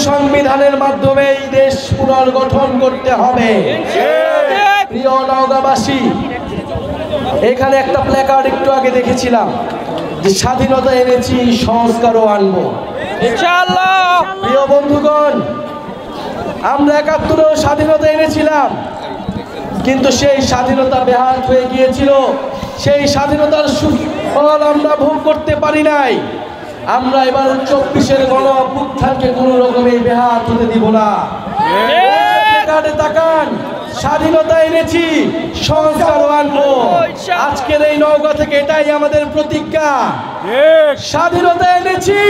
সংবিধানের মাধ্যমে এই দেশ পুনর্গঠন করতে হবে। প্রিয় নওগাঁবাসী, এখানে একটা প্ল্যাকার্ড একটু আগে দেখেছিলাম যে স্বাধীনতা এনেছি, সংস্কারও আনবো ইনশাআল্লাহ। প্রিয় বন্ধুগণ, আমরা ৭১-এও স্বাধীনতা এনেছিলাম, কিন্তু সেই স্বাধীনতা বেহাত হয়ে গিয়েছিল। সেই স্বাধীনতার সুফল আমরা ভোগ করতে পারি নাই। আমরা এবার ২৪-এর গণ অভ্যুত্থানকে কোনো রকমে বেহাত হতে দিব না। তাকান, স্বাধীনতা এনেছি, সংস্কারও আনবো। আজকের এই নওগাঁ থেকে এটাই আমাদের প্রতিজ্ঞা। স্বাধীনতা এনেছি,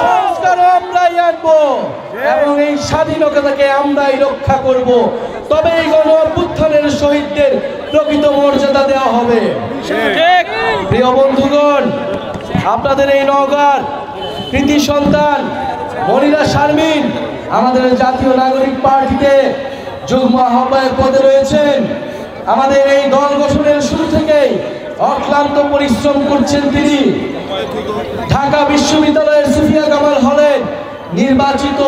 সংস্কারও আমরাই আনবো এবং এই স্বাধীনতাকে আমরাই রক্ষা করব। তবে এই গণ অভ্যুত্থানের শহীদদের প্রকৃত মর্যাদা দেওয়া হবে। প্রিয় বন্ধুগণ, আপনাদের এই নওগাঁর কৃতি সন্তান মনিরা শারমিন আমাদের জাতীয় নাগরিক পার্টিতে যুগ্ম আহ্বায়ক পদে রয়েছেন। আমাদের এই দল গঠনের শুরু থেকেই অক্লান্ত পরিশ্রম করছেন তিনি। ঢাকা বিশ্ববিদ্যালয়ের সুফিয়া কামাল হলের নির্বাচিত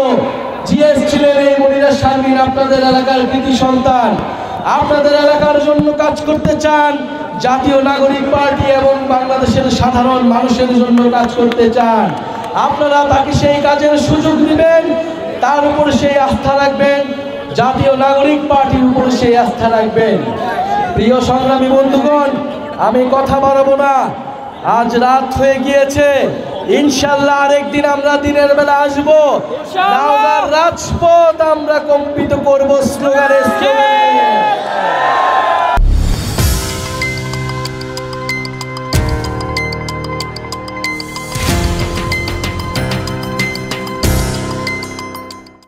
জিএস ছিলেন এই মনিরা শারমিন। আপনাদের এলাকার কৃতি সন্তান, আপনাদের এলাকার জন্য কাজ করতে চান, জাতীয় নাগরিক পার্টি এবং বাংলাদেশের সাধারণ মানুষের জন্য কাজ করতে চান। আপনারা তাকে সেই কাজের সুযোগ দিবেন, তার উপর সেই আস্থা রাখবেন, জাতীয় নাগরিক পার্টির উপর সেই আস্থা রাখবেন। প্রিয় সংগ্রামী বন্ধুগণ, আমি কথা বাড়াবো না, আজ রাত হয়ে গিয়েছে। ইনশাল্লাহ আরেকদিন আমরা দিনের বেলা আসবো। নওগাঁর রাজপথ আমরা কম্পিত করবো স্লোগানে।